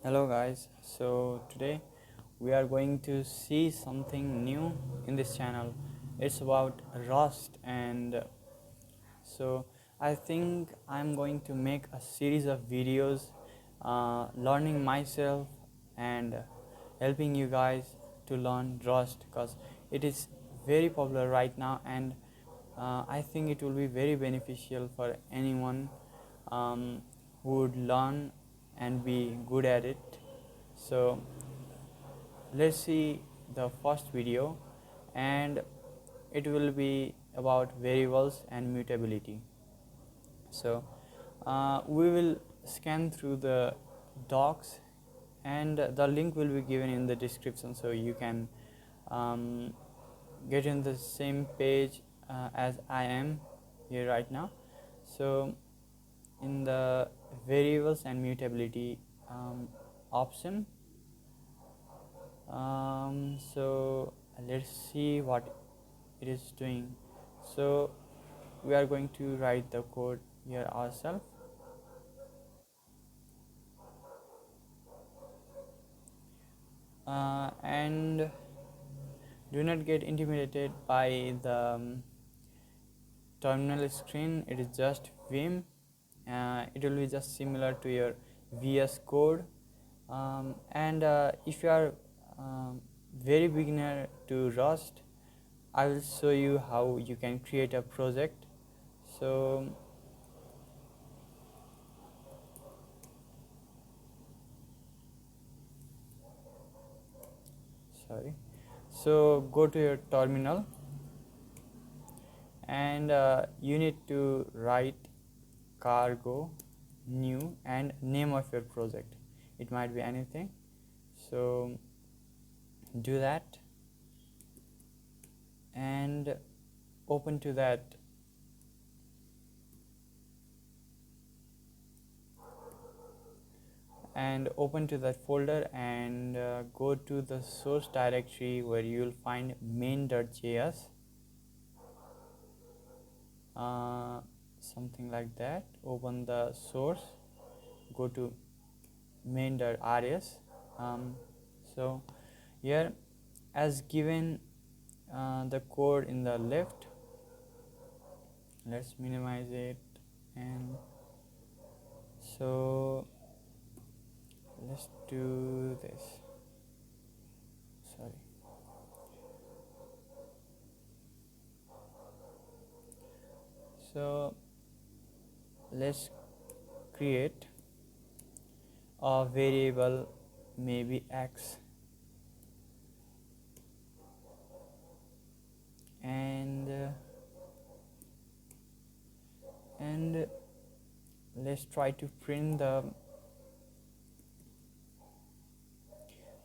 Hello guys, so today we are going to see something new in this channel. It's about Rust, and so I think I'm going to make a series of videos learning myself and helping you guys to learn Rust, because it is very popular right now, and I think it will be very beneficial for anyone who would learn and be good at it. So let's see the first video, and it will be about variables and mutability. So we will scan through the docs, and the link will be given in the description, so you can um, get in the same page as I am here right now. So in the variables and mutability option, so let's see what it is doing. So we are going to write the code here ourselves, and do not get intimidated by the terminal screen. It is just Vim. It will be just similar to your VS Code, and if you are very beginner to Rust, I will show you how you can create a project. So sorry, so go to your terminal, and you need to write cargo new and name of your project. It might be anything, so do that and open to that folder, and go to the source directory where you will find main.js, something like that. Open the source, go to main.rs. So here, as given the code in the left, let's minimize it, and so let's do this. Sorry. So let's create a variable, maybe x, and let's try to print the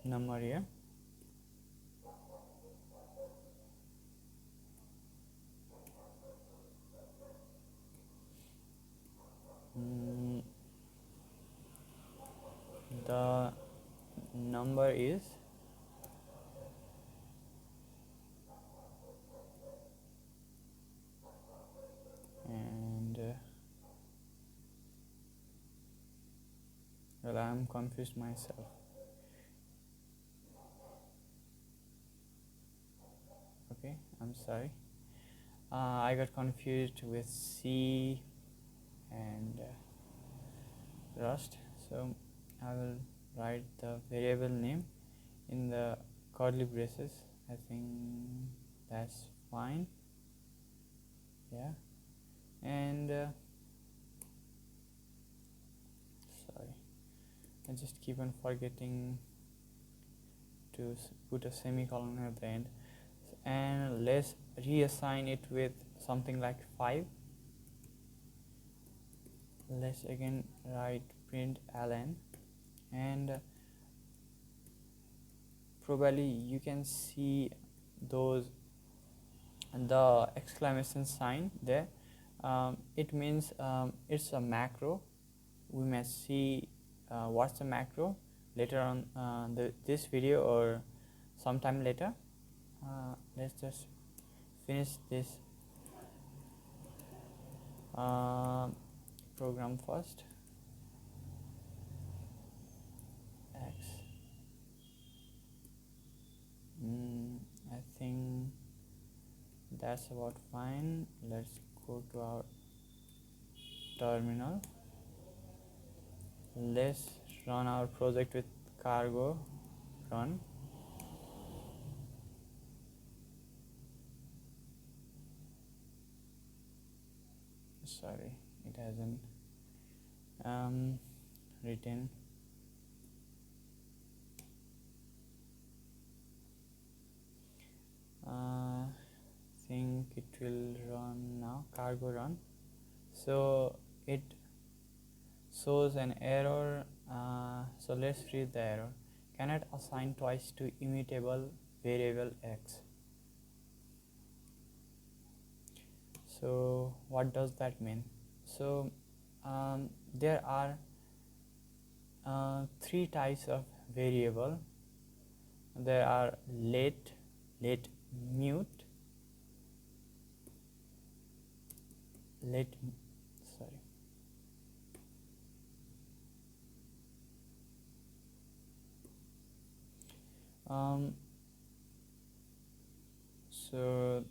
number here. The number is and well, I'm confused myself. Okay, I'm sorry. I got confused with C and Rust. So I will write the variable name in the curly braces. I think that's fine. Yeah, and sorry, I just keep on forgetting to put a semicolon at the end. And let's reassign it with something like 5. Let's again write print ln, and probably you can see those the exclamation sign there. It means it's a macro. We may see what's a macro later on this video or sometime later. Let's just finish this program first. that's about fine. Let's go to our terminal. Let's run our project with cargo run. Sorry, it hasn't written. Think it will run now. Cargo run. So it shows an error. So let's read the error. Cannot assign twice to immutable variable x. So what does that mean? So there are three types of variable. There are let mute, sorry, so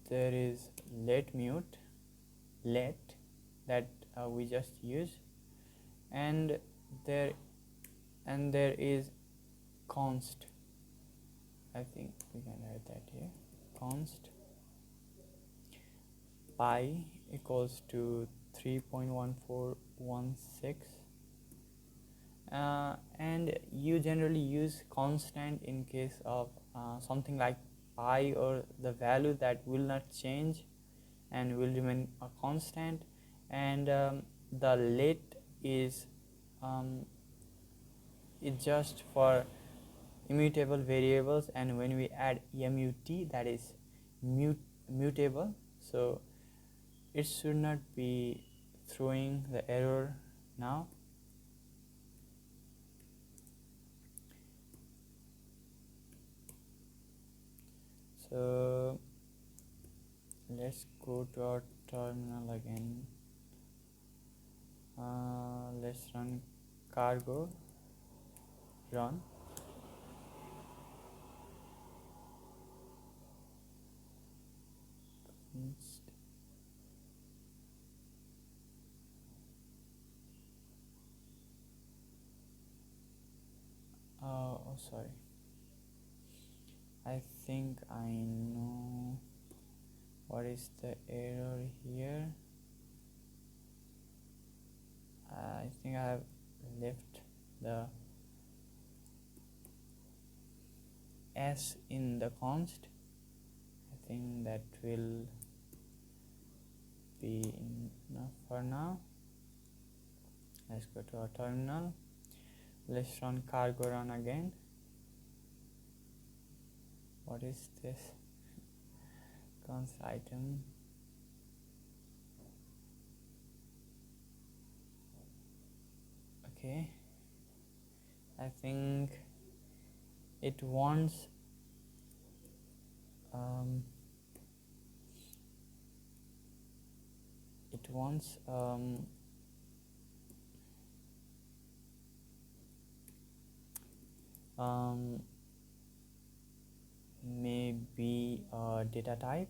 there is let mute, let that we just use, and there is const. I think we can write that here. Const pi equals to 3.1416, and you generally use constant in case of something like pi, or the value that will not change and will remain a constant. And the let is just for immutable variables, and when we add mut, that is mutable, so it should not be throwing the error now. So let's go to our terminal again. Let's run cargo run. Oh, sorry, I think I know what is the error here. I think I have left the s in the const. I think that will be enough for now. Let's go to our terminal. Let's run cargo run again. What is this? Const item. Okay, I think it wants maybe data type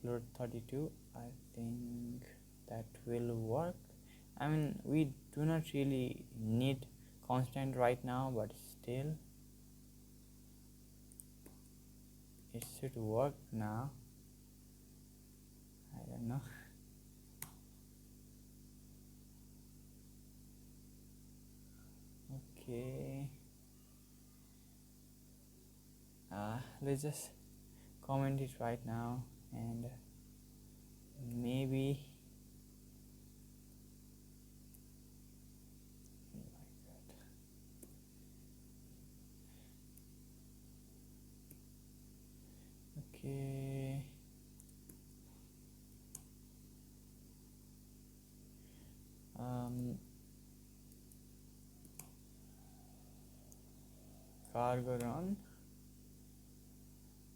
float 32. I think that will work. I mean, we do not really need constant right now, but still it should work now. I don't know. Okay, let's just comment it right now, and maybe okay. Cargo run.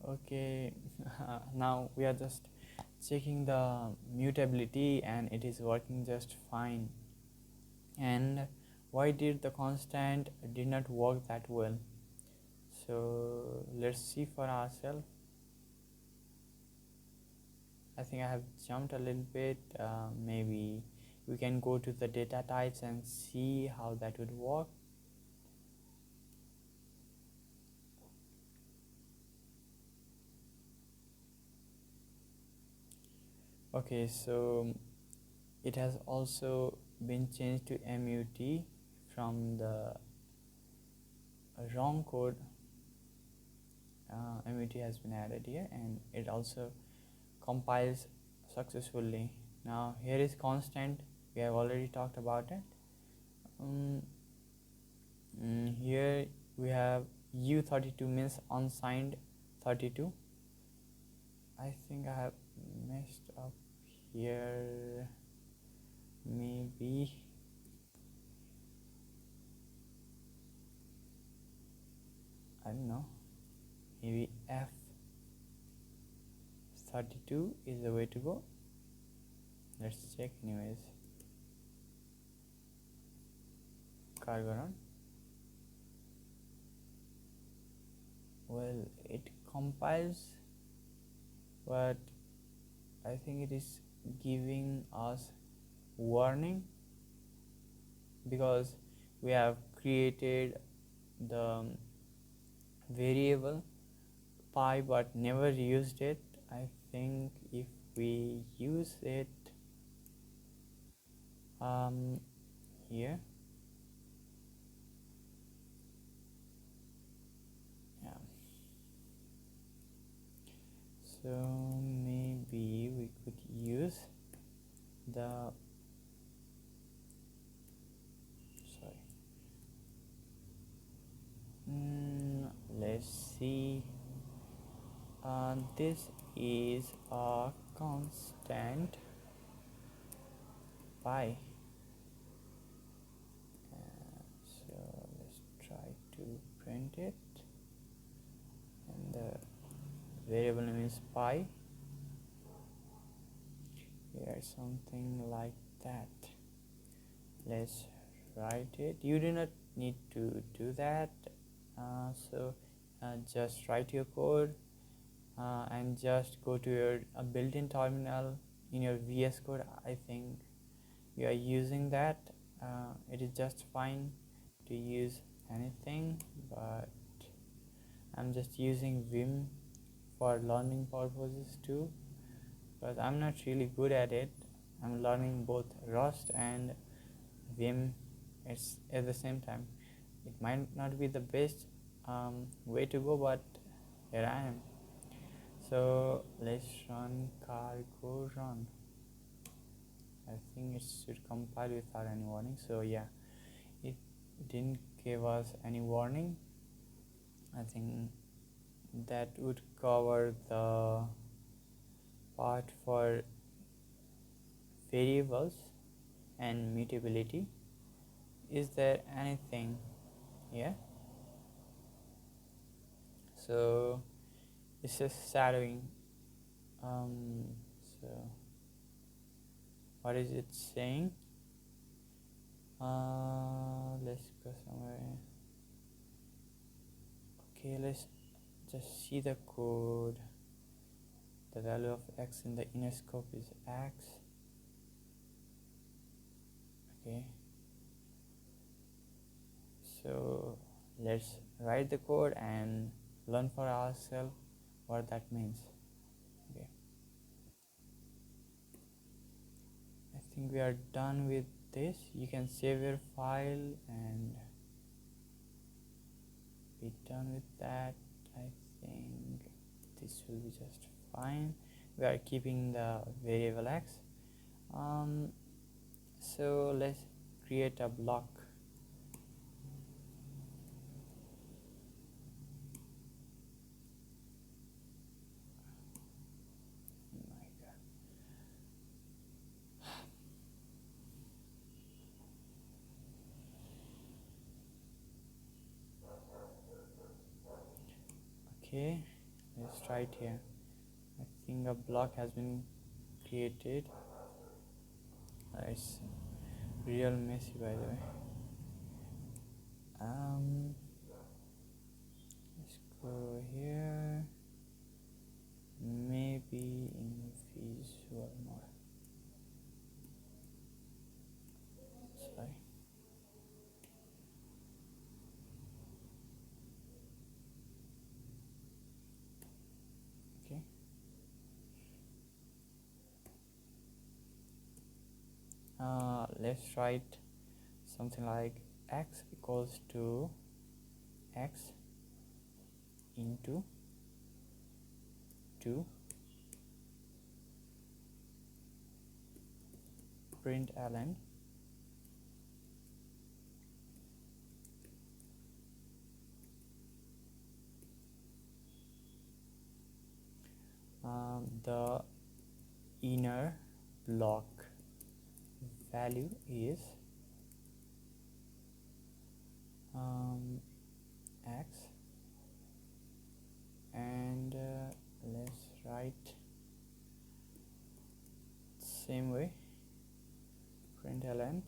Okay, now we are just checking the mutability, and it is working just fine. And why did the constant did not work that well? So let's see for ourselves. I think I have jumped a little bit. Maybe we can go to the data types and see how that would work. Okay, so it has also been changed to MUT from the wrong code. MUT has been added here, and it also compiles successfully. Now here is constant. We have already talked about it. Here we have U32 means unsigned 32. I think I have messed up here. Maybe I don't know. Maybe F32 is the way to go. Let's check anyways. Cargo run. Well, it compiles, but I think it is giving us warning because we have created the variable pi but never used it. I think if we use it here, yeah, so maybe we could use the let's see, this is a constant pi, so let's try to print it, and the variable name is pi. Here something like that. Let's write it. You do not need to do that, so just write your code and just go to your built-in terminal in your VS Code. I think you are using that. It is just fine to use anything, but I'm just using Vim for learning purposes too, because I'm not really good at it. I'm learning both Rust and Vim at the same time. It might not be the best way to go, but here I am. So let's run cargo run. I think it should compile without any warning. So yeah, it didn't give us any warning. I think that would cover the part for variables and mutability. Is there anything here? So it's just shadowing. So what is it saying? Let's go somewhere. Okay, let's just see the code. The value of x in the inner scope is x. Okay, so let's write the code and learn for ourselves what that means. Okay, I think we are done with this. You can save your file and be done with that. I think this will be just fine. We are keeping the variable x. So let's create a block. Oh my god. Okay, let's try it here. I think a block has been created. It's real messy, by the way. Let's go here. Maybe in let's write something like x equals to x into 2 println the inner block value is x, and let's write same way println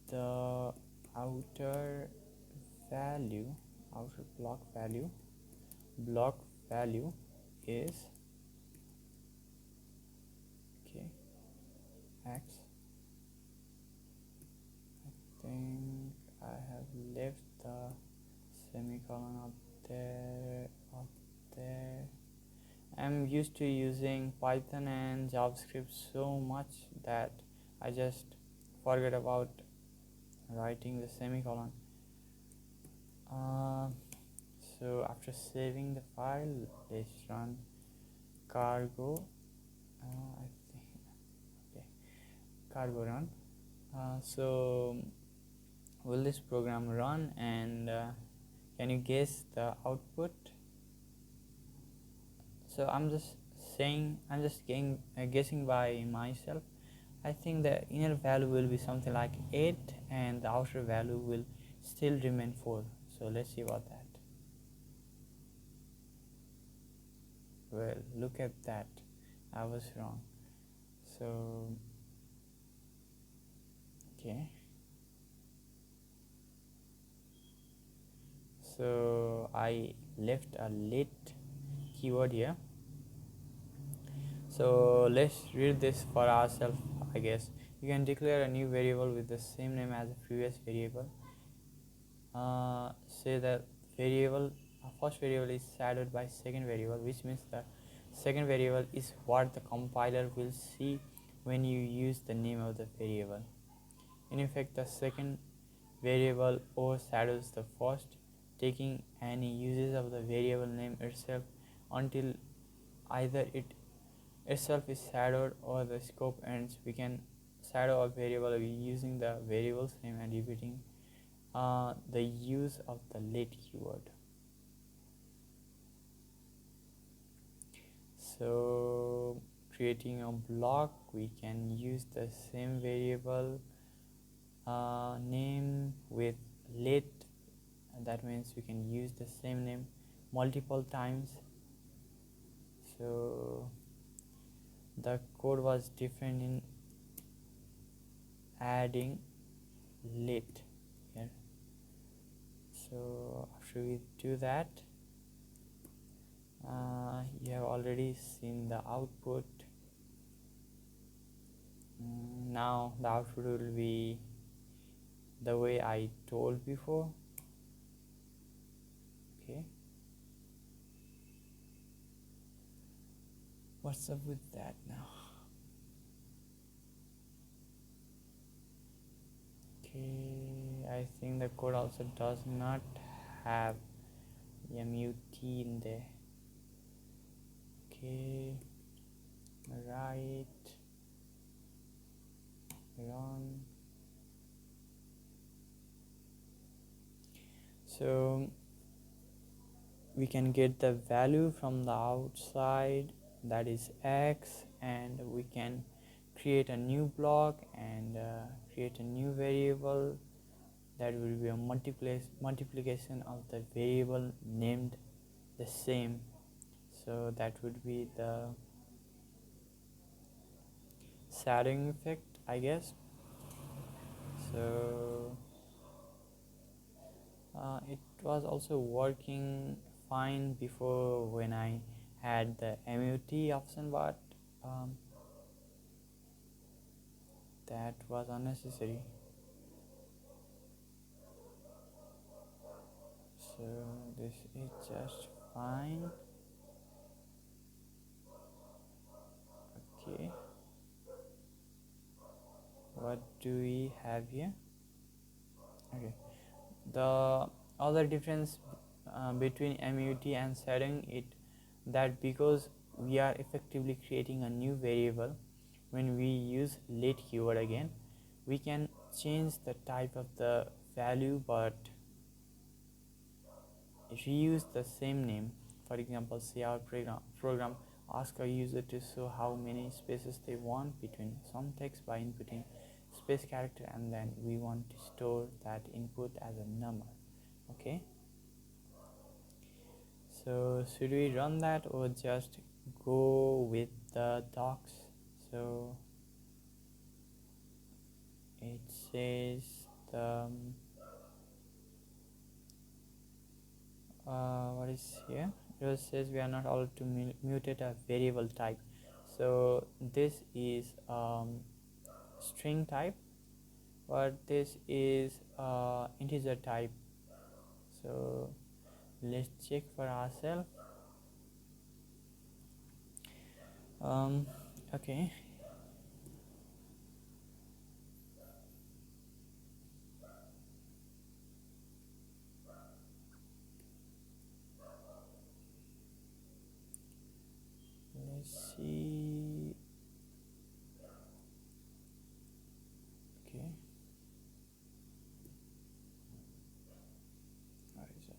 the outer value, outer block value is okay x. I think I have left the semicolon up there. I'm used to using Python and JavaScript so much that I just forget about writing the semicolon. So after saving the file, let's run cargo. I think okay, cargo run. So will this program run, and can you guess the output? So I'm just guessing by myself. I think the inner value will be something like 8 and the outer value will still remain 4. So let's see about that. Well, look at that, I was wrong. So okay, so I left a lit keyword here. So let's read this for ourselves. I guess you can declare a new variable with the same name as the previous variable. Say that first variable is shadowed by second variable, which means the second variable is what the compiler will see when you use the name of the variable. In effect, the second variable overshadows the first, taking any uses of the variable name itself until either it itself is shadowed or the scope ends. We can shadow a variable using the variable's name and repeating the use of the lit keyword. So creating a block, we can use the same variable name with lit. That means we can use the same name multiple times. So the code was different in adding lit here. So after we do that, you have already seen the output. Now the output will be the way I told before. Okay, what's up with that now? Okay, I think the code also does not have mut in there. Okay, right, run. So we can get the value from the outside, that is x, and we can create a new block and create a new variable that will be a multiplication of the variable named the same. So that would be the shadowing effect, I guess. So it was also working fine before when I had the MUT option, but that was unnecessary. So this is just fine. Okay, what do we have here? Okay, the other difference between MUT and setting it that because we are effectively creating a new variable, when we use let keyword again, we can change the type of the value but reuse the same name. For example, say our program asks a user to show how many spaces they want between some text by inputting space character, and then we want to store that input as a number. Okay, so should we run that or just go with the docs? So it says the what is here, it says we are not allowed to mutate a variable type. So this is string type, but this is integer type. So let's check for ourselves. Okay, let's see. Okay, what is that?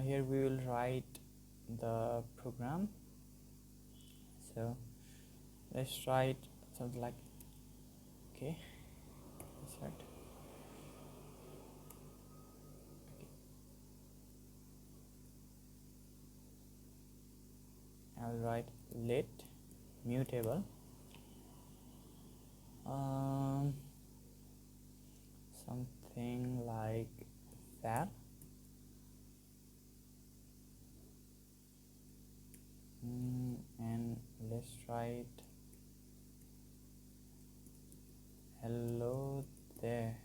Here we will write the program. So let's write something like, okay, start. Okay, I'll write let mutable something like that. And let's write hello there.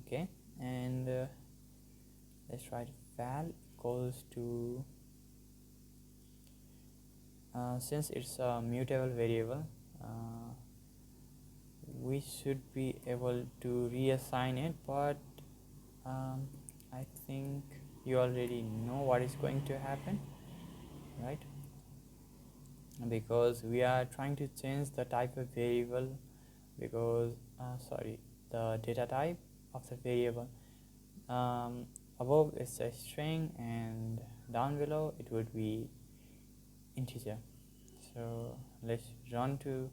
Okay, and let's write val equals to since it's a mutable variable, we should be able to reassign it, but I think you already know what is going to happen, right? Because we are trying to change the type of variable, because the data type of the variable. Above is a string and down below it would be integer. So let's run to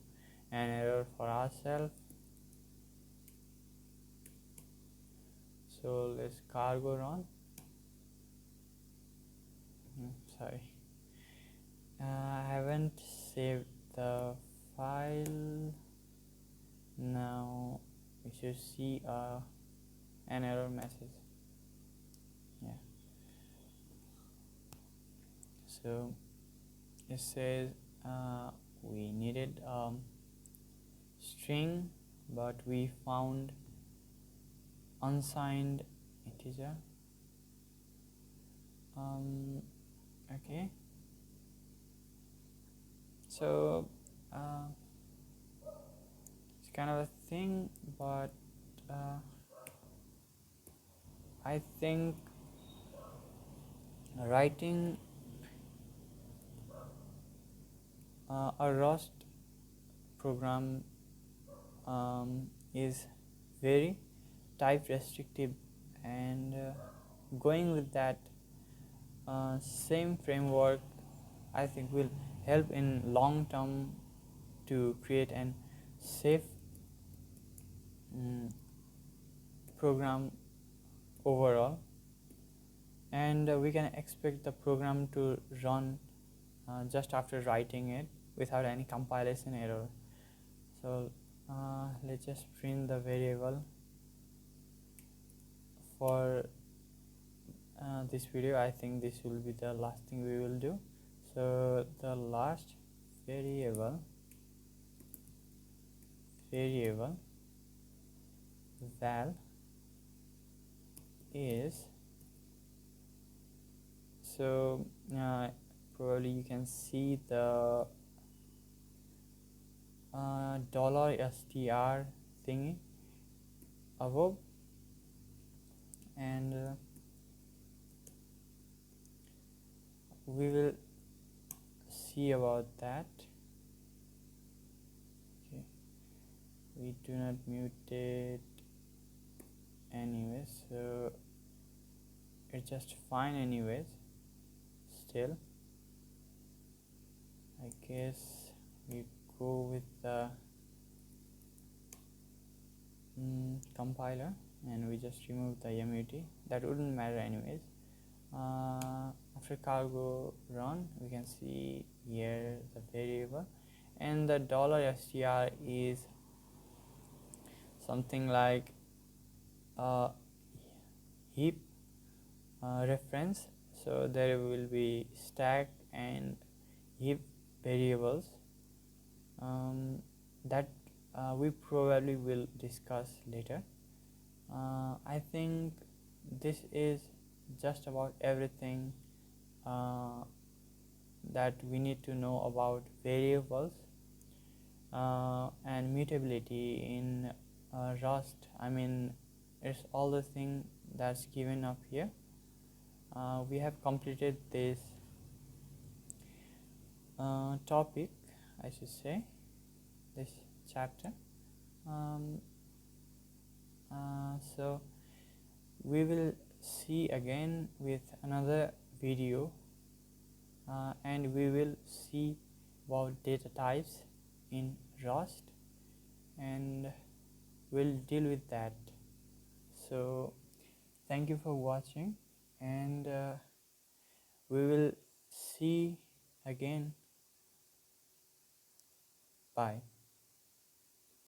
an error for ourselves. So let's cargo run. Sorry, I haven't saved the file. Now we should see an error message. Yeah, so it says we needed string, but we found unsigned integer. Okay, so it's kind of a thing, but I think writing a Rust program is very type restrictive, and going with that same framework I think will help in long term to create an safe program overall, and we can expect the program to run just after writing it without any compilation error. So let's just print the variable for this video, I think this will be the last thing we will do. So the last variable val is, so probably you can see the $str thingy above, and we will see about that. Okay, we do not mutate anyways, so it's just fine anyways. Still, I guess we go with the compiler and we just remove the mut. That wouldn't matter anyways. After cargo run, we can see here the variable, and the $str is something like a heap reference. So there will be stack and heap variables that we probably will discuss later. I think this is just about everything that we need to know about variables and mutability in Rust. I mean, it's all the thing that's given up here. We have completed this topic, I should say, this chapter. So we will see again with another video, and we will see about data types in Rust, and we'll deal with that. So thank you for watching, and we will see again. Bye.